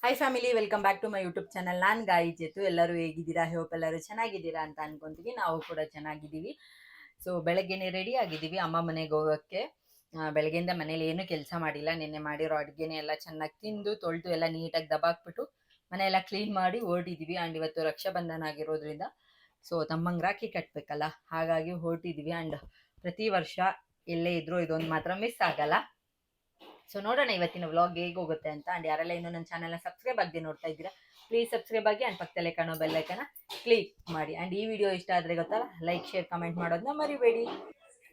Hi family, welcome back to my YouTube channel. ನಾನು ಗಾಯಿ ಜೇತು. ಎಲ್ಲರೂ ಹೇಗಿದ್ದೀರಾ? ಹೋಪ್ ಎಲ್ಲರೂ ಚೆನ್ನಾಗಿದ್ದೀರಾ ಅಂತ ಅನ್ಕೊಂತೀವಿ. ನಾವು ಕೂಡ ಚೆನ್ನಾಗಿದ್ದೀವಿ. ಸೊ ಬೆಳಗ್ಗೆನೆ ರೆಡಿ ಆಗಿದ್ದೀವಿ ಅಮ್ಮ ಮನೆಗೆ ಹೋಗೋಕ್ಕೆ. ಬೆಳಗ್ಗೆಯಿಂದ ಮನೇಲಿ ಏನು ಕೆಲಸ ಮಾಡಿಲ್ಲ. ನಿನ್ನೆ ಮಾಡಿರೋ ಅಡುಗೆನೆ ಎಲ್ಲ ಚೆನ್ನಾಗಿ ತಿಂದು ತೊಳೆದು ಎಲ್ಲ ನೀಟಾಗಿ ದಬಾಕ್ಬಿಟ್ಟು ಮನೆಯೆಲ್ಲ ಕ್ಲೀನ್ ಮಾಡಿ ಹೊರಟಿದ್ದೀವಿ. ಆ್ಯಂಡ್ ಇವತ್ತು ರಕ್ಷಾಬಂಧನ ಆಗಿರೋದ್ರಿಂದ ಸೊ ತಮ್ಮಂಗೆ ರಾಖಿ ಕಟ್ಟಬೇಕಲ್ಲ, ಹಾಗಾಗಿ ಹೊರಟಿದ್ದೀವಿ. ಆ್ಯಂಡ್ ಪ್ರತಿ ವರ್ಷ ಎಲ್ಲೇ ಇದ್ರೂ ಇದೊಂದು ಮಾತ್ರ ಮಿಸ್ ಆಗಲ್ಲ. ಸೊ ನೋಡೋಣ ಇವತ್ತಿನ ವ್ಲಾಗ್ ಹೇಗೆ ಹೋಗುತ್ತೆ ಅಂತ. ಆ್ಯಂಡ್ ಯಾರೆಲ್ಲ ಇನ್ನೂ ನನ್ನ ಚಾನಲ್ನ ಸಬ್ಸ್ಕ್ರೈಬ್ ಆಗದೆ ನೋಡ್ತಾ ಇದ್ದೀರಾ, ಪ್ಲೀಸ್ ಸಬ್ಸ್ಕ್ರೈಬ್ ಆಗಿ. ಆ್ಯಂಡ್ ಪಕ್ಕದಲ್ಲೇ ಕಾಣೋ ಬೆಲ್ಲೈಕನ್ನ ಕ್ಲಿಕ್ ಮಾಡಿ. ಆ್ಯಂಡ್ ಈ ವಿಡಿಯೋ ಇಷ್ಟ ಆದರೆ ಗೊತ್ತಲ್ಲ, ಲೈಕ್ ಶೇರ್ ಕಮೆಂಟ್ ಮಾಡೋದನ್ನ ಮರಿಬೇಡಿ.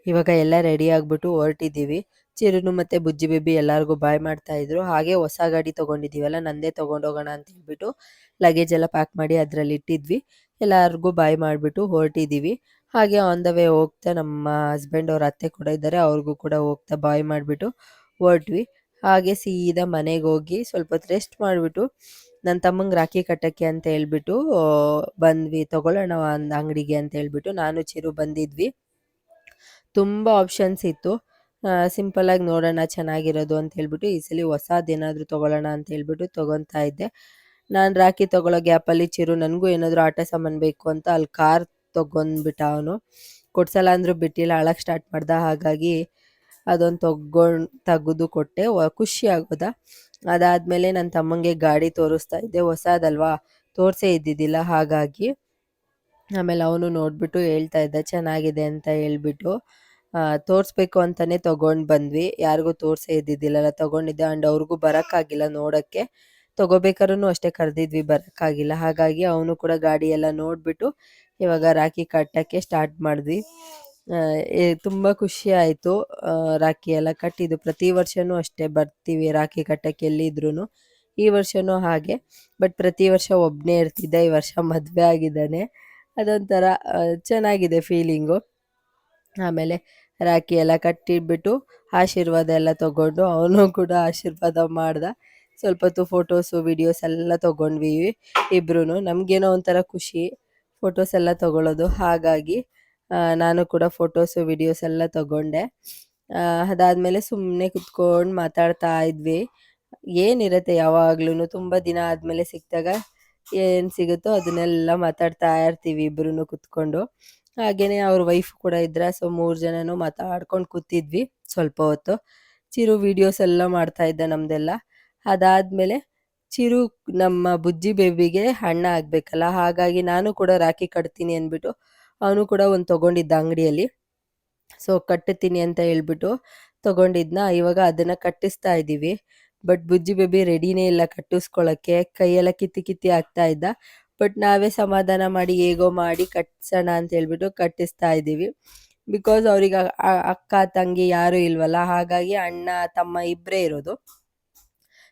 ಇವಾಗ ಎಲ್ಲ ರೆಡಿ ಆಗಿಬಿಟ್ಟು ಹೊರಟಿದ್ದೀವಿ. ಚಿರುನು ಮತ್ತು ಬುಜ್ಜಿ ಬೇಬಿ ಎಲ್ಲರಿಗೂ ಬಾಯ್ ಮಾಡ್ತಾ ಇದ್ರು. ಹಾಗೆ ಹೊಸ ಗಾಡಿ ತೊಗೊಂಡಿದ್ದೀವಲ್ಲ, ನಂದೇ ತೊಗೊಂಡೋಗೋಣ ಅಂತ ಹೇಳ್ಬಿಟ್ಟು ಲಗೇಜ್ ಎಲ್ಲ ಪ್ಯಾಕ್ ಮಾಡಿ ಅದರಲ್ಲಿ ಇಟ್ಟಿದ್ವಿ. ಎಲ್ಲರಿಗೂ ಬಾಯ್ ಮಾಡಿಬಿಟ್ಟು ಹೊರಟಿದ್ದೀವಿ. ಹಾಗೆ ಆನ್ ದ ವೇ ಹೋಗ್ತಾ ನಮ್ಮ ಹಸ್ಬೆಂಡ್ ಅವ್ರ ಅತ್ತೆ ಕೂಡ ಇದ್ದಾರೆ, ಅವ್ರಿಗೂ ಕೂಡ ಹೋಗ್ತಾ ಬಾಯ್ ಮಾಡಿಬಿಟ್ಟು ಹೊರಟ್ವಿ. ಹಾಗೆ ಸೀದಾ ಮನೆಗೆ ಹೋಗಿ ಸ್ವಲ್ಪ ಹೊತ್ತು ರೆಸ್ಟ್ ಮಾಡಿಬಿಟ್ಟು ನನ್ನ ತಮ್ಮಂಗೆ ರಾಖಿ ಕಟ್ಟಕ್ಕೆ ಅಂತ ಹೇಳ್ಬಿಟ್ಟು ಬಂದ್ವಿ. ತೊಗೊಳ್ಳೋಣ ಒಂದು ಅಂಗಡಿಗೆ ಅಂತ ಹೇಳ್ಬಿಟ್ಟು ನಾನು ಚಿರು ಬಂದಿದ್ವಿ. ತುಂಬ ಆಪ್ಷನ್ಸ್ ಇತ್ತು. ಸಿಂಪಲ್ಲಾಗಿ ನೋಡೋಣ ಚೆನ್ನಾಗಿರೋದು ಅಂತ ಹೇಳ್ಬಿಟ್ಟು ಈ ಸಲ ಹೊಸದೇನಾದರೂ ತೊಗೊಳ್ಳೋಣ ಅಂತ ಹೇಳ್ಬಿಟ್ಟು ತೊಗೊತಾ ಇದ್ದೆ. ನಾನು ರಾಖಿ ತೊಗೊಳ್ಳೋ ಗ್ಯಾಪಲ್ಲಿ ಚಿರು ನನಗೂ ಏನಾದರೂ ಆಟ ಸಾಮಾನು ಬೇಕು ಅಂತ ಅಲ್ಲಿ ಕಾರ್ ತೊಗೊಂಡ್ಬಿಟ್ಟ. ಅವನು ಕೊಡ್ಸಲ್ಲ ಅಂದರೂ ಬಿಟ್ಟಿಲ್ಲ, ಅಳಕ್ಕೆ ಸ್ಟಾರ್ಟ್ ಮಾಡ್ದ. ಹಾಗಾಗಿ ಅದೊಂದು ತೆಗೆದು ಕೊಟ್ಟೆ. ಖುಷಿ ಆಗೋದ. ಅದಾದಮೇಲೆ ನನ್ನ ತಮ್ಮಂಗೆ ಗಾಡಿ ತೋರಿಸ್ತಾ ಇದ್ದೆ, ಹೊಸದಲ್ವಾ ತೋರಿಸೇ ಇದ್ದಿದ್ದಿಲ್ಲ. ಹಾಗಾಗಿ ಆಮೇಲೆ ಅವನು ನೋಡಿಬಿಟ್ಟು ಹೇಳ್ತಾ ಇದ್ದ ಚೆನ್ನಾಗಿದೆ ಅಂತ ಹೇಳ್ಬಿಟ್ಟು. ತೋರಿಸ್ಬೇಕು ಅಂತಲೇ ತೊಗೊಂಡು ಬಂದ್ವಿ. ಯಾರಿಗೂ ತೋರಿಸೇ ಇದ್ದಿದ್ದಿಲ್ಲ, ತೊಗೊಂಡಿದ್ದೆ. ಆ್ಯಂಡ್ ಅವ್ರಿಗೂ ಬರೋಕ್ಕಾಗಿಲ್ಲ ನೋಡೋಕ್ಕೆ. ತೊಗೋಬೇಕಾದ್ರೂ ಅಷ್ಟೇ ಕರೆದಿದ್ವಿ, ಬರೋಕ್ಕಾಗಿಲ್ಲ. ಹಾಗಾಗಿ ಅವನು ಕೂಡ ಗಾಡಿ ಎಲ್ಲ ನೋಡಿಬಿಟ್ಟು ಇವಾಗ ರಾಖಿ ಕಟ್ಟೋಕ್ಕೆ ಸ್ಟಾರ್ಟ್ ಮಾಡಿದ್ವಿ. ತುಂಬ ಖುಷಿ ಆಯಿತು. ರಾಖಿ ಎಲ್ಲ ಕಟ್ಟಿದ್ದು ಪ್ರತಿ ವರ್ಷವೂ ಅಷ್ಟೇ ಬರ್ತೀವಿ ರಾಖಿ ಕಟ್ಟೋಕ್ಕೆ ಎಲ್ಲಿದ್ರೂ. ಈ ವರ್ಷವೂ ಹಾಗೆ. ಬಟ್ ಪ್ರತಿ ವರ್ಷ ಒಬ್ಬನೇ ಇರ್ತಿದ್ದೆ, ಈ ವರ್ಷ ಮದುವೆ ಆಗಿದ್ದಾನೆ. ಅದೊಂಥರ ಚೆನ್ನಾಗಿದೆ ಫೀಲಿಂಗು. ಆಮೇಲೆ ರಾಖಿ ಎಲ್ಲ ಕಟ್ಟಿಬಿಟ್ಟು ಆಶೀರ್ವಾದ ಎಲ್ಲ ತೊಗೊಂಡು ಅವನು ಕೂಡ ಆಶೀರ್ವಾದ ಮಾಡ್ದ. ಸ್ವಲ್ಪ ಹೊತ್ತು ಫೋಟೋಸು ವಿಡಿಯೋಸ್ ಎಲ್ಲ ತೊಗೊಂಡ್ವಿ ಇಬ್ರು. ನಮಗೇನೋ ಒಂಥರ ಖುಷಿ ಫೋಟೋಸ್ ಎಲ್ಲ ತೊಗೊಳ್ಳೋದು. ಹಾಗಾಗಿ ನಾನು ಕೂಡ ಫೋಟೋಸು ವಿಡಿಯೋಸ್ ಎಲ್ಲ ತೊಗೊಂಡೆ. ಅದಾದಮೇಲೆ ಸುಮ್ಮನೆ ಕುತ್ಕೊಂಡು ಮಾತಾಡ್ತಾ ಇದ್ವಿ. ಏನಿರುತ್ತೆ ಯಾವಾಗ್ಲೂ ತುಂಬ ದಿನ ಆದಮೇಲೆ ಸಿಕ್ಕಿದಾಗ ಏನು ಸಿಗುತ್ತೋ ಅದನ್ನೆಲ್ಲ ಮಾತಾಡ್ತಾ ಇರ್ತೀವಿ ಇಬ್ರು ಕುತ್ಕೊಂಡು. ಹಾಗೆಯೇ ಅವ್ರ ವೈಫ್ ಕೂಡ ಇದ್ರೆ, ಸೊ 3 ಜನನೂ ಮಾತಾಡ್ಕೊಂಡು ಕೂತಿದ್ವಿ ಸ್ವಲ್ಪ ಹೊತ್ತು. ಚಿರು ವೀಡಿಯೋಸ್ ಎಲ್ಲ ಮಾಡ್ತಾ ಇದ್ದ ನಮ್ಮದೆಲ್ಲ. ಅದಾದಮೇಲೆ ಚಿರು ನಮ್ಮ ಬುಜ್ಜಿ ಬೇಬಿಗೆ ಅಣ್ಣ ಆಗಬೇಕಲ್ಲ, ಹಾಗಾಗಿ ನಾನು ಕೂಡ ರಾಖಿ ಕಟ್ತೀನಿ ಅಂದ್ಬಿಟ್ಟು ಅವನು ಕೂಡ ಒಂದು ತೊಗೊಂಡಿದ್ದ ಅಂಗಡಿಯಲ್ಲಿ. ಸೊ ಕಟ್ಟುತ್ತೀನಿ ಅಂತ ಹೇಳ್ಬಿಟ್ಟು ತೊಗೊಂಡಿದ್ನ. ಇವಾಗ ಅದನ್ನು ಕಟ್ಟಿಸ್ತಾ ಇದ್ದೀವಿ. ಬಟ್ ಬುಜ್ಜಿ ಬೇಬಿ ರೆಡಿನೇ ಇಲ್ಲ ಕಟ್ಟಿಸ್ಕೊಳ್ಳೋಕ್ಕೆ, ಕೈಯೆಲ್ಲ ಕಿತ್ತಿ ಆಗ್ತಾ ಇದ್ದ. ಬಟ್ ನಾವೇ ಸಮಾಧಾನ ಮಾಡಿ ಹೇಗೋ ಮಾಡಿ ಕಟ್ಸೋಣ ಅಂತ ಹೇಳ್ಬಿಟ್ಟು ಕಟ್ಟಿಸ್ತಾ ಇದ್ದೀವಿ. ಬಿಕಾಸ್ ಅವ್ರಿಗೆ ಅಕ್ಕ ತಂಗಿ ಯಾರೂ ಇಲ್ವಲ್ಲ, ಹಾಗಾಗಿ ಅಣ್ಣ ತಮ್ಮ ಇಬ್ಬರೇ ಇರೋದು.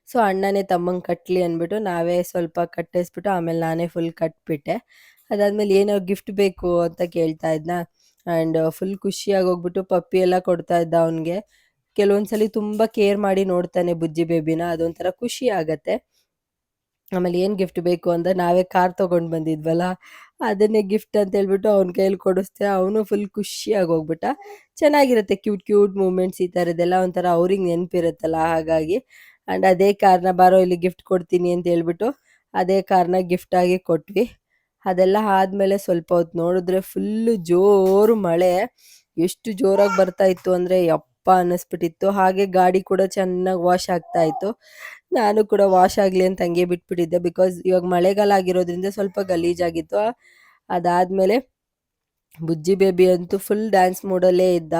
ಸೊ ಅಣ್ಣನೇ ತಮ್ಮಂಗೆ ಕಟ್ಟಲಿ ಅಂದ್ಬಿಟ್ಟು ನಾವೇ ಸ್ವಲ್ಪ ಕಟ್ಟಿಸ್ಬಿಟ್ಟು ಆಮೇಲೆ ನಾನೇ ಫುಲ್ ಕಟ್ಬಿಟ್ಟೆ. ಅದಾದಮೇಲೆ ಏನೋ ಗಿಫ್ಟ್ ಬೇಕು ಅಂತ ಕೇಳ್ತಾ ಇದ್ನ. ಆ್ಯಂಡ್ ಫುಲ್ ಖುಷಿಯಾಗಿ ಹೋಗ್ಬಿಟ್ಟು ಪಪ್ಪಿ ಎಲ್ಲ ಕೊಡ್ತಾ ಇದ್ದ ಅವನಿಗೆ. ಕೆಲವೊಂದ್ಸಲಿ ತುಂಬ ಕೇರ್ ಮಾಡಿ ನೋಡ್ತಾನೆ ಬುಜ್ಜಿ ಬೇಬಿನ, ಅದೊಂಥರ ಖುಷಿ ಆಗತ್ತೆ. ಆಮೇಲೆ ಏನು ಗಿಫ್ಟ್ ಬೇಕು ಅಂದರೆ ನಾವೇ ಕಾರ್ ತೊಗೊಂಡು ಬಂದಿದ್ವಲ್ಲ, ಅದನ್ನೇ ಗಿಫ್ಟ್ ಅಂತ ಹೇಳ್ಬಿಟ್ಟು ಅವ್ನ ಕೈಯಲ್ಲಿ ಕೊಡಿಸ್ತೆ. ಅವನು ಫುಲ್ ಖುಷಿಯಾಗಿ ಹೋಗ್ಬಿಟ್ಟ. ಚೆನ್ನಾಗಿರುತ್ತೆ ಕ್ಯೂಟ್ ಮೂಮೆಂಟ್ಸ್ ಈ ಥರದ್ದೆಲ್ಲ, ಒಂಥರ ಅವ್ರಿಗೆ ನೆನಪಿರುತ್ತಲ್ಲ. ಹಾಗಾಗಿ ಆ್ಯಂಡ್ ಅದೇ ಕಾರ್ನ ಬಾರೋ ಇಲ್ಲಿ ಗಿಫ್ಟ್ ಕೊಡ್ತೀನಿ ಅಂತ ಹೇಳ್ಬಿಟ್ಟು ಅದೇ ಕಾರ್ನ ಗಿಫ್ಟಾಗಿ ಕೊಟ್ವಿ. ಅದೆಲ್ಲ ಆದಮೇಲೆ ಸ್ವಲ್ಪ ಹೊತ್ತು ನೋಡಿದ್ರೆ ಫುಲ್ಲು ಜೋರು ಮಳೆ. ಎಷ್ಟು ಜೋರಾಗಿ ಬರ್ತಾ ಇತ್ತು ಅಂದರೆ ಯಪ್ಪ ಅನ್ನಿಸ್ಬಿಟ್ಟಿತ್ತು. ಹಾಗೆ ಗಾಡಿ ಕೂಡ ಚೆನ್ನಾಗಿ ವಾಶ್ ಆಗ್ತಾ ಇತ್ತು. ನಾನು ಕೂಡ ವಾಶ್ ಆಗಲಿ ಅಂತ ಹಂಗೆ ಬಿಟ್ಬಿಟ್ಟಿದ್ದೆ, ಬಿಕಾಸ್ ಇವಾಗ ಮಳೆಗಾಲ ಆಗಿರೋದ್ರಿಂದ ಸ್ವಲ್ಪ ಗಲೀಜಾಗಿತ್ತು. ಅದಾದಮೇಲೆ ಬುಜ್ಜಿ ಬೇಬಿ ಅಂತೂ ಫುಲ್ ಡ್ಯಾನ್ಸ್ ಮೂಡಲ್ಲೇ ಇದ್ದ.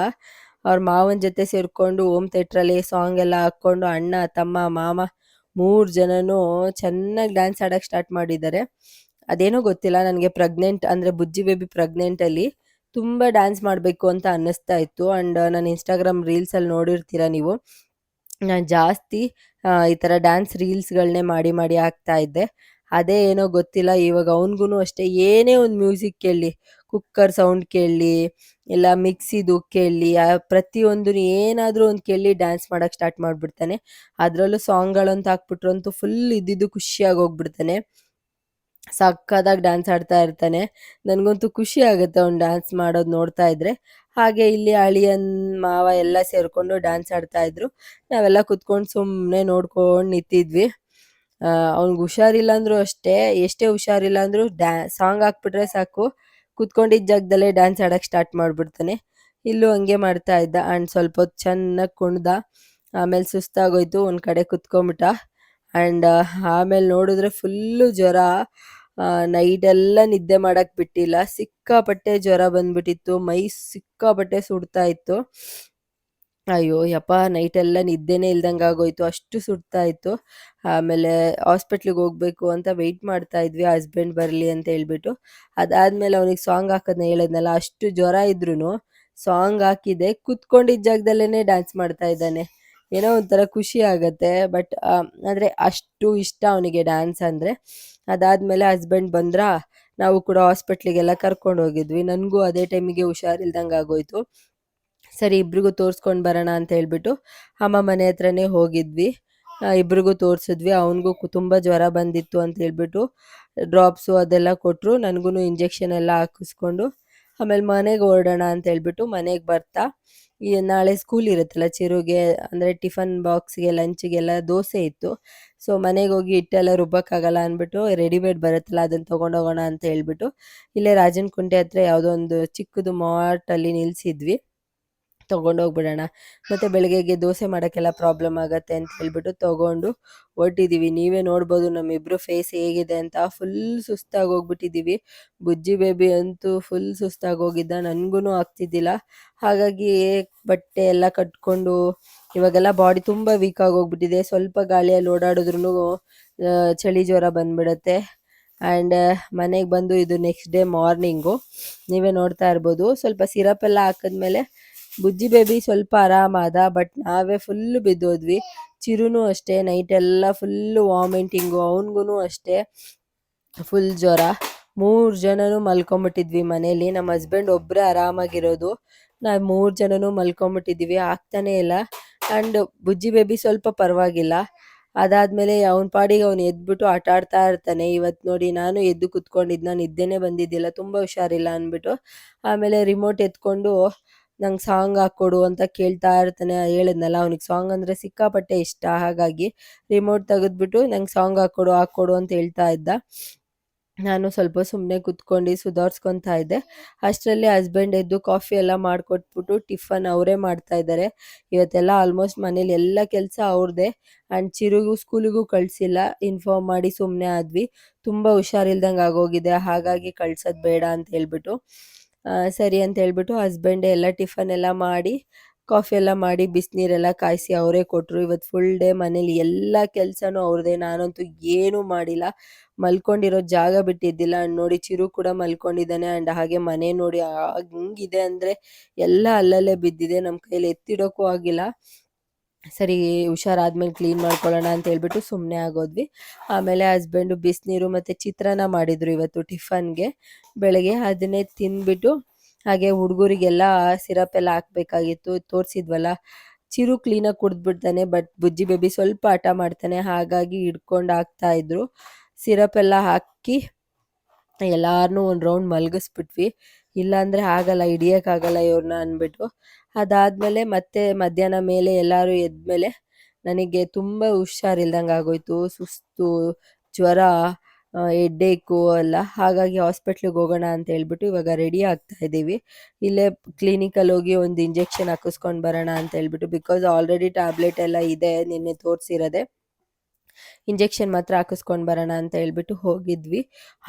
ಅವ್ರ ಮಾವನ ಜೊತೆ ಸೇರಿಕೊಂಡು ಹೋಮ್ ಥಿಯೇಟ್ರಲ್ಲಿ ಸಾಂಗ್ ಎಲ್ಲ ಹಾಕ್ಕೊಂಡು ಅಣ್ಣ ತಮ್ಮ ಮಾಮ 3 ಜನನೂ ಚೆನ್ನಾಗಿ ಡ್ಯಾನ್ಸ್ ಆಡೋಕ್ಕೆ ಸ್ಟಾರ್ಟ್ ಮಾಡಿದ್ದಾರೆ. ಅದೇನೋ ಗೊತ್ತಿಲ್ಲ ನನಗೆ, ಪ್ರೆಗ್ನೆಂಟ್ ಅಂದರೆ ಬುಜ್ಜಿ ಬೇಬಿ ಪ್ರೆಗ್ನೆಂಟಲ್ಲಿ ತುಂಬ ಡ್ಯಾನ್ಸ್ ಮಾಡಬೇಕು ಅಂತ ಅನ್ನಿಸ್ತಾ ಇತ್ತು. ಆ್ಯಂಡ್ ನಾನು ಇನ್ಸ್ಟಾಗ್ರಾಮ್ ರೀಲ್ಸಲ್ಲಿ ನೋಡಿರ್ತೀರ ನೀವು, ನಾನು ಜಾಸ್ತಿ ಈ ಥರ ಡ್ಯಾನ್ಸ್ ರೀಲ್ಸ್ಗಳನ್ನೇ ಮಾಡಿ ಹಾಕ್ತಾ ಇದ್ದೆ. ಅದೇ ಏನೋ ಗೊತ್ತಿಲ್ಲ, ಇವಾಗ ಅವನಿಗೂ ಅಷ್ಟೇ ಏನೇ ಒಂದು ಮ್ಯೂಸಿಕ್ ಕೇಳಲಿ, ಕುಕ್ಕರ್ ಸೌಂಡ್ ಕೇಳಲಿ ಇಲ್ಲ ಮಿಕ್ಸಿದು ಕೇಳಲಿ, ಪ್ರತಿಯೊಂದು ಏನಾದರೂ ಒಂದು ಕೇಳಲಿ ಡ್ಯಾನ್ಸ್ ಮಾಡೋಕ್ಕೆ ಸ್ಟಾರ್ಟ್ ಮಾಡಿಬಿಡ್ತಾನೆ. ಅದರಲ್ಲೂ ಸಾಂಗ್ಗಳಂತ ಹಾಕ್ಬಿಟ್ರಂತೂ ಫುಲ್ ಇದ್ದಿದ್ದು ಖುಷಿಯಾಗಿ ಹೋಗ್ಬಿಡ್ತಾನೆ. ಸಕ್ಕತ್ತಾಗಿ ಡ್ಯಾನ್ಸ್ ಆಡ್ತಾ ಇರ್ತಾನೆ. ನನಗಂತೂ ಖುಷಿ ಆಗುತ್ತೆ ಅವ್ನು ಡ್ಯಾನ್ಸ್ ಮಾಡೋದು ನೋಡ್ತಾ ಇದ್ರೆ. ಹಾಗೆ ಇಲ್ಲಿ ಅಳಿಯನ್ ಮಾವ ಎಲ್ಲ ಸೇರಿಕೊಂಡು ಡ್ಯಾನ್ಸ್ ಆಡ್ತಾ ಇದ್ರು. ನಾವೆಲ್ಲ ಕುತ್ಕೊಂಡು ಸುಮ್ಮನೆ ನೋಡ್ಕೊಂಡು ನಿಂತಿದ್ವಿ. ಅವ್ನಿಗೆ ಹುಷಾರಿಲ್ಲ ಅಂದ್ರೂ ಅಷ್ಟೇ, ಎಷ್ಟೇ ಹುಷಾರಿಲ್ಲ ಅಂದ್ರೂ ಸಾಂಗ್ ಹಾಕ್ಬಿಟ್ರೆ ಸಾಕು, ಕುತ್ಕೊಂಡಿದ್ದ ಜಾಗದಲ್ಲೇ ಡ್ಯಾನ್ಸ್ ಆಡಕ್ಕೆ ಸ್ಟಾರ್ಟ್ ಮಾಡ್ಬಿಡ್ತಾನೆ. ಇಲ್ಲೂ ಹಂಗೆ ಮಾಡ್ತಾ ಇದ್ದ. ಆ್ಯಂಡ್ ಸ್ವಲ್ಪ ಹೊತ್ತು ಚೆನ್ನಾಗಿ ಕುಣ್ದ, ಆಮೇಲೆ ಸುಸ್ತಾಗೋಯ್ತು, ಒಂದು ಕಡೆ ಕುತ್ಕೊಂಬಿಟ್ಟ. ಆ್ಯಂಡ್ ಆಮೇಲೆ ನೋಡಿದ್ರೆ ಫುಲ್ಲು ಜ್ವರ. ನೈಟೆಲ್ಲ ನಿದ್ದೆ ಮಾಡಕ್ಕೆ ಬಿಟ್ಟಿಲ್ಲ, ಸಿಕ್ಕಾಪಟ್ಟೆ ಜ್ವರ ಬಂದ್ಬಿಟ್ಟಿತ್ತು, ಮೈ ಸಿಕ್ಕಾಪಟ್ಟೆ ಸುಡ್ತಾ ಇತ್ತು. ಅಯ್ಯೋ ಯಪ್ಪ, ನೈಟೆಲ್ಲ ನಿದ್ದೆನೇ ಇಲ್ದಂಗೆ ಆಗೋಯ್ತು, ಅಷ್ಟು ಸುಡ್ತಾ ಇತ್ತು. ಆಮೇಲೆ ಹಾಸ್ಪಿಟ್ಲಿಗೆ ಹೋಗ್ಬೇಕು ಅಂತ ವೆಯ್ಟ್ ಮಾಡ್ತಾ ಇದ್ವಿ, ಹಸ್ಬೆಂಡ್ ಬರಲಿ ಅಂತ ಹೇಳ್ಬಿಟ್ಟು. ಅದಾದ್ಮೇಲೆ ಅವನಿಗೆ ಸಾಂಗ್ ಹಾಕೋದನ್ನ ಹೇಳಿದ್ನಲ್ಲ, ಅಷ್ಟು ಜ್ವರ ಇದ್ರೂ ಸಾಂಗ್ ಹಾಕಿದೆ, ಕುತ್ಕೊಂಡಿದ್ದ ಜಾಗದಲ್ಲೇ ಡ್ಯಾನ್ಸ್ ಮಾಡ್ತಾ ಇದ್ದಾನೆ. ಏನೋ ಒಂಥರ ಖುಷಿ ಆಗತ್ತೆ. ಬಟ್ ಅಂದರೆ ಅಷ್ಟು ಇಷ್ಟ ಅವನಿಗೆ ಡ್ಯಾನ್ಸ್ ಅಂದರೆ. ಅದಾದಮೇಲೆ ಹಸ್ಬೆಂಡ್ ಬಂದ್ರ, ನಾವು ಕೂಡ ಹಾಸ್ಪಿಟ್ಲಿಗೆಲ್ಲ ಕರ್ಕೊಂಡು ಹೋಗಿದ್ವಿ. ನನಗೂ ಅದೇ ಟೈಮಿಗೆ ಹುಷಾರಿಲ್ದಂಗೆ ಆಗೋಯ್ತು. ಸರಿ ಇಬ್ರಿಗೂ ತೋರಿಸ್ಕೊಂಡು ಬರೋಣ ಅಂತ ಹೇಳ್ಬಿಟ್ಟು ಅಮ್ಮ ಮನೆ ಹತ್ರನೇ ಹೋಗಿದ್ವಿ. ಇಬ್ರಿಗೂ ತೋರಿಸಿದ್ವಿ. ಅವನಿಗೂ ತುಂಬ ಜ್ವರ ಬಂದಿತ್ತು ಅಂತ ಹೇಳ್ಬಿಟ್ಟು ಡ್ರಾಪ್ಸು ಅದೆಲ್ಲ ಕೊಟ್ಟರು. ನನಗೂ ಇಂಜೆಕ್ಷನ್ ಎಲ್ಲ ಹಾಕಿಸ್ಕೊಂಡು ಆಮೇಲೆ ಮನೆಗೆ ಹೊರಡೋಣ ಅಂತ ಹೇಳ್ಬಿಟ್ಟು ಮನೆಗೆ ಬರ್ತಾ, ನಾಳೆ ಸ್ಕೂಲ್ ಇರುತ್ತಲ್ಲ ಚಿರುಗೆ, ಅಂದರೆ ಟಿಫನ್ ಬಾಕ್ಸ್ಗೆ ಲಂಚ್ಗೆಲ್ಲ ದೋಸೆ ಇತ್ತು. ಸೊ ಮನೆಗೆ ಹೋಗಿ ಹಿಟ್ಟೆಲ್ಲ ರುಬ್ಬಕ್ಕಾಗಲ್ಲ ಅಂದ್ಬಿಟ್ಟು ರೆಡಿಮೇಡ್ ಬರುತ್ತಲ್ಲ ಅದನ್ನು ತೊಗೊಂಡೋಗೋಣ ಅಂತ ಹೇಳ್ಬಿಟ್ಟು ಇಲ್ಲೇ ರಾಜನ ಕುಂಟೆ ಹತ್ರ ಯಾವುದೋ ಒಂದು ಚಿಕ್ಕದು ಮಾರ್ಟಲ್ಲಿ ನಿಲ್ಲಿಸಿದ್ವಿ, ತೊಗೊಂಡೋಗ್ಬಿಡೋಣ. ಮತ್ತು ಬೆಳಗ್ಗೆಗೆ ದೋಸೆ ಮಾಡೋಕ್ಕೆಲ್ಲ ಪ್ರಾಬ್ಲಮ್ ಆಗುತ್ತೆ ಅಂತ ಹೇಳ್ಬಿಟ್ಟು ತೊಗೊಂಡು ಹೊರಟಿದ್ದೀವಿ. ನೀವೇ ನೋಡ್ಬೋದು ನಮ್ಮಿಬ್ಬರು ಫೇಸ್ ಹೇಗಿದೆ ಅಂತ. ಫುಲ್ ಸುಸ್ತಾಗಿ ಹೋಗ್ಬಿಟ್ಟಿದ್ದೀವಿ. ಬುಜ್ಜಿ ಬೇಬಿ ಅಂತೂ ಫುಲ್ ಸುಸ್ತಾಗಿ ಹೋಗಿದ್ದ, ನನಗೂ ಆಗ್ತಿದ್ದಿಲ್ಲ. ಹಾಗಾಗಿ ಬಟ್ಟೆ ಎಲ್ಲ ಕಟ್ಕೊಂಡು ಇವಾಗೆಲ್ಲ ಬಾಡಿ ತುಂಬ ವೀಕಾಗಿ ಹೋಗ್ಬಿಟ್ಟಿದೆ. ಸ್ವಲ್ಪ ಗಾಳಿಯಲ್ಲಿ ಓಡಾಡಿದ್ರೂ ಚಳಿ ಜ್ವರ ಬಂದ್ಬಿಡುತ್ತೆ. ಆ್ಯಂಡ್ ಮನೆಗೆ ಬಂದು ಇದು ನೆಕ್ಸ್ಟ್ ಡೇ ಮಾರ್ನಿಂಗು, ನೀವೇ ನೋಡ್ತಾ ಇರ್ಬೋದು. ಸ್ವಲ್ಪ ಸಿರಪ್ ಎಲ್ಲ ಹಾಕಿದ್ಮೇಲೆ ಬುಜ್ಜಿ ಬೇಬಿ ಸ್ವಲ್ಪ ಆರಾಮಾದ, ಬಟ್ ನಾವೇ ಫುಲ್ಲು ಬಿದ್ದೋದ್ವಿ. ಚಿರುನೂ ಅಷ್ಟೇ, ನೈಟೆಲ್ಲ ಫುಲ್ಲು ವಾಮಿಟಿಂಗು, ಅವನಿಗೂ ಅಷ್ಟೇ ಫುಲ್ ಜ್ವರ. 3 ಜನನೂ ಮಲ್ಕೊಂಬಿಟ್ಟಿದ್ವಿ ಮನೇಲಿ. ನಮ್ಮ ಹಸ್ಬೆಂಡ್ ಒಬ್ಬರೇ ಆರಾಮಾಗಿರೋದು, ನಾವು 3 ಜನನೂ ಮಲ್ಕೊಂಬಿಟ್ಟಿದ್ದೀವಿ, ಆಗ್ತಾನೇ ಇಲ್ಲ. ಆ್ಯಂಡ್ ಬುಜ್ಜಿ ಬೇಬಿ ಸ್ವಲ್ಪ ಪರವಾಗಿಲ್ಲ. ಅದಾದಮೇಲೆ ಅವನ ಪಾಡಿಗೆ ಅವನು ಎದ್ಬಿಟ್ಟು ಆಟ ಆಡ್ತಾ ಇರ್ತಾನೆ. ಇವತ್ತು ನೋಡಿ ನಾನು ಎದ್ದು ಕುತ್ಕೊಂಡಿದ್ದು, ನಾನು ನಿದ್ದೆನೇ ಬಂದಿದ್ದಿಲ್ಲ, ತುಂಬ ಹುಷಾರಿಲ್ಲ ಅಂದ್ಬಿಟ್ಟು. ಆಮೇಲೆ ರಿಮೋಟ್ ಎತ್ಕೊಂಡು ನಂಗೆ ಸಾಂಗ್ ಹಾಕ್ಕೊಡು ಅಂತ ಕೇಳ್ತಾ ಇರ್ತಾನೆ. ಹೇಳಿದ್ನಲ್ಲ ಅವ್ನಿಗೆ ಸಾಂಗ್ ಅಂದರೆ ಸಿಕ್ಕಾಪಟ್ಟೆ ಇಷ್ಟ, ಹಾಗಾಗಿ ರಿಮೋಟ್ ತೆಗೆದ್ಬಿಟ್ಟು ನಂಗೆ ಸಾಂಗ್ ಹಾಕ್ಕೊಡು ಅಂತ ಹೇಳ್ತಾ ಇದ್ದ. ನಾನು ಸ್ವಲ್ಪ ಸುಮ್ಮನೆ ಕುತ್ಕೊಂಡು ಸುಧಾರಿಸ್ಕೊತಾ ಇದ್ದೆ. ಅಷ್ಟರಲ್ಲಿ ಹಸ್ಬೆಂಡ್ ಎದ್ದು ಕಾಫಿ ಎಲ್ಲ ಮಾಡಿಕೊಟ್ಬಿಟ್ಟು ಟಿಫನ್ ಅವರೇ ಮಾಡ್ತಾ ಇದ್ದಾರೆ. ಇವತ್ತೆಲ್ಲ ಆಲ್ಮೋಸ್ಟ್ ಮನೇಲಿ ಎಲ್ಲ ಕೆಲಸ ಅವ್ರದ್ದೇ. ಆ್ಯಂಡ್ ಚಿರುಗೂ ಸ್ಕೂಲಿಗೂ ಕಳಿಸಿಲ್ಲ, ಇನ್ಫಾರ್ಮ್ ಮಾಡಿ ಸುಮ್ಮನೆ ಆದ್ವಿ. ತುಂಬ ಹುಷಾರಿಲ್ದಂಗೆ ಆಗೋಗಿದೆ, ಹಾಗಾಗಿ ಕಳ್ಸೋದು ಬೇಡ ಅಂತ ಹೇಳ್ಬಿಟ್ಟು ಸರಿ ಅಂತ ಹೇಳ್ಬಿಟ್ಟು ಹಸ್ಬೆಂಡೇ ಎಲ್ಲ ಟಿಫನ್ ಎಲ್ಲ ಮಾಡಿ, ಕಾಫಿ ಎಲ್ಲ ಮಾಡಿ, ಬಿಸಿನೀರೆಲ್ಲ ಕಾಯಿಸಿ ಅವರೇ ಕೊಟ್ಟರು. ಇವತ್ತು ಫುಲ್ ಡೇ ಮನೇಲಿ ಎಲ್ಲ ಕೆಲಸನೂ ಅವ್ರದ್ದೇ, ನಾನಂತೂ ಏನೂ ಮಾಡಿಲ್ಲ. ಮಲ್ಕೊಂಡಿರೋ ಜಾಗ ಬಿಟ್ಟಿದ್ದಿಲ್ಲ. ಆ್ಯಂಡ್ ನೋಡಿ ಚಿರು ಕೂಡ ಮಲ್ಕೊಂಡಿದ್ದಾನೆ. ಆ್ಯಂಡ್ ಹಾಗೆ ಮನೆ ನೋಡಿ ಹೆಂಗಿದೆ ಅಂದರೆ ಎಲ್ಲ ಅಲ್ಲಲ್ಲೇ ಬಿದ್ದಿದೆ, ನಮ್ಮ ಕೈಯಲ್ಲಿ ಎತ್ತಿಡೋಕ್ಕೂ ಆಗಿಲ್ಲ. ಸರಿ ಹುಷಾರಾದ್ಮೇಲೆ ಕ್ಲೀನ್ ಮಾಡ್ಕೊಳ್ಳೋಣ ಅಂತ ಹೇಳ್ಬಿಟ್ಟು ಸುಮ್ಮನೆ ಆಗೋದ್ವಿ. ಆಮೇಲೆ ಹಸ್ಬೆಂಡು ಬಿಸಿನೀರು ಮತ್ತು ಚಿತ್ರಾನ್ನ ಮಾಡಿದರು ಇವತ್ತು ಟಿಫನ್ಗೆ ಬೆಳಗ್ಗೆ. ಅದನ್ನೇ ತಿಂದ್ಬಿಟ್ಟು ಹಾಗೆ ಹುಡುಗರಿಗೆಲ್ಲ ಸಿರಪ್ ಎಲ್ಲ ಹಾಕಬೇಕಾಗಿತ್ತು, ತೋರಿಸಿದ್ವಲ್ಲ. ಚಿರು ಕ್ಲೀನಾಗಿ ಕುಡಿದ್ಬಿಡ್ತಾನೆ, ಬಟ್ ಬುಜ್ಜಿ ಬೇಬಿ ಸ್ವಲ್ಪ ಹಠ ಮಾಡ್ತಾನೆ, ಹಾಗಾಗಿ ಹಿಡ್ಕೊಂಡು ಹಾಕ್ತಾಯಿದ್ರು. ಸಿರಪ್ ಎಲ್ಲ ಹಾಕಿ ಎಲ್ಲಾರನ್ನೂ ಒಂದು ರೌಂಡ್ ಮಲಗಿಸ್ಬಿಟ್ವಿ. ಇಲ್ಲಾಂದರೆ ಆಗಲ್ಲ, ಹಿಡಿಯೋಕ್ಕಾಗಲ್ಲ ಇವ್ರನ್ನ ಅಂದ್ಬಿಟ್ಟು. ಅದಾದಮೇಲೆ ಮತ್ತೆ ಮಧ್ಯಾಹ್ನ ಮೇಲೆ ಎಲ್ಲರೂ ಎದ್ಮೇಲೆ ನನಗೆ ತುಂಬ ಹುಷಾರಿಲ್ದಂಗೆ ಆಗೋಯ್ತು, ಸುಸ್ತು, ಜ್ವರ, ಹೆಡ್ಡೇಕು ಎಲ್ಲ. ಹಾಗಾಗಿ ಹಾಸ್ಪಿಟ್ಲಿಗೆ ಹೋಗೋಣ ಅಂತ ಹೇಳ್ಬಿಟ್ಟು ಇವಾಗ ರೆಡಿ ಆಗ್ತಾ ಇದ್ದೀವಿ. ಇಲ್ಲೇ ಕ್ಲಿನಿಕಲ್ಲಿ ಹೋಗಿ ಒಂದು ಇಂಜೆಕ್ಷನ್ ಹಾಕಿಸ್ಕೊಂಡು ಬರೋಣ ಅಂತ ಹೇಳ್ಬಿಟ್ಟು, ಬಿಕಾಸ್ ಆಲ್ರೆಡಿ ಟ್ಯಾಬ್ಲೆಟ್ ಎಲ್ಲ ಇದೆ, ನಿನ್ನೆ ತೋರಿಸಿರೋದೆ. ಇಂಜೆಕ್ಷನ್ ಮಾತ್ರ ಹಾಕಿಸ್ಕೊಂಡು ಬರೋಣ ಅಂತ ಹೇಳ್ಬಿಟ್ಟು ಹೋಗಿದ್ವಿ.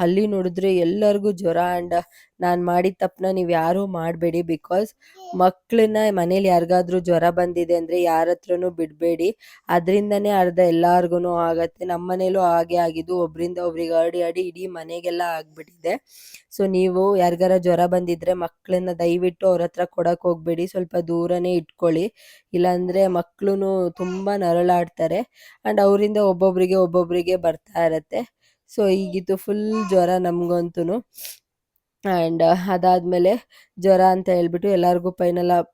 ಅಲ್ಲಿ ನೋಡಿದ್ರೆ ಎಲ್ಲರಿಗೂ ಜ್ವರ. ಆ್ಯಂಡ್ ನಾನು ಮಾಡಿದ ತಪ್ಪನ್ನ ನೀವು ಯಾರೂ ಮಾಡಬೇಡಿ, ಬಿಕಾಸ್ ಮಕ್ಕಳನ್ನ ಮನೇಲಿ ಯಾರಿಗಾದ್ರೂ ಜ್ವರ ಬಂದಿದೆ ಅಂದರೆ ಯಾರ ಹತ್ರನೂ ಬಿಡಬೇಡಿ, ಅದರಿಂದನೇ ಅರ್ಧ ಎಲ್ಲರಿಗೂ ಆಗತ್ತೆ. ನಮ್ಮ ಮನೇಲೂ ಹಾಗೆ ಆಗಿದ್ದು, ಒಬ್ಬರಿಂದ ಒಬ್ರಿಗೆ ಹರಡಿ ಇಡೀ ಮನೆಗೆಲ್ಲ ಆಗಿಬಿಟ್ಟಿದೆ. ಸೊ ನೀವು ಯಾರಿಗಾರ ಜ್ವರ ಬಂದಿದ್ದರೆ ಮಕ್ಕಳನ್ನ ದಯವಿಟ್ಟು ಅವ್ರ ಹತ್ರ ಕೊಡೋಕೆ ಹೋಗಬೇಡಿ, ಸ್ವಲ್ಪ ದೂರನೇ ಇಟ್ಕೊಳ್ಳಿ. ಇಲ್ಲಾಂದರೆ ಮಕ್ಕಳು ತುಂಬ ನರಳಾಡ್ತಾರೆ. ಆ್ಯಂಡ್ ಅವರಿಂದ ಒಬ್ಬೊಬ್ಬರಿಗೆ ಬರ್ತಾ ಇರತ್ತೆ. ಸೊ ಈಗಿತ್ತು ಫುಲ್ ಜ್ವರ ನಮಗಂತೂ. ಆ್ಯಂಡ್ ಅದಾದಮೇಲೆ ಜ್ವರ ಅಂತ ಹೇಳ್ಬಿಟ್ಟು ಎಲ್ಲರಿಗೂ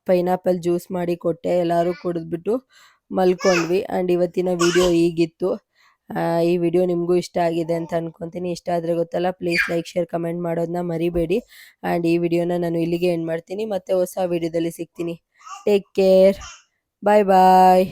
ಪೈನಾಪಲ್ ಜ್ಯೂಸ್ ಮಾಡಿ ಕೊಟ್ಟೆ, ಎಲ್ಲರೂ ಕುಡಿದ್ಬಿಟ್ಟು ಮಲ್ಕೊಂಡ್ವಿ. ಆ್ಯಂಡ್ ಇವತ್ತಿನ ವಿಡಿಯೋ ಹೀಗಿತ್ತು. ಈ ವಿಡಿಯೋ ನಿಮಗೂ ಇಷ್ಟ ಆಗಿದೆ ಅಂತ ಅಂದ್ಕೊತೀನಿ. ಇಷ್ಟ ಆದರೆ ಗೊತ್ತಲ್ಲ, ಪ್ಲೀಸ್ ಲೈಕ್, ಶೇರ್, ಕಮೆಂಟ್ ಮಾಡೋದನ್ನ ಮರಿಬೇಡಿ. ಆ್ಯಂಡ್ ಈ ವಿಡಿಯೋನ ನಾನು ಇಲ್ಲಿಗೆ ಎಂಡ್ ಮಾಡ್ತೀನಿ, ಮತ್ತೆ ಹೊಸ ವಿಡಿಯೋದಲ್ಲಿ ಸಿಗ್ತೀನಿ. ಟೇಕ್ ಕೇರ್, ಬಾಯ್ ಬಾಯ್.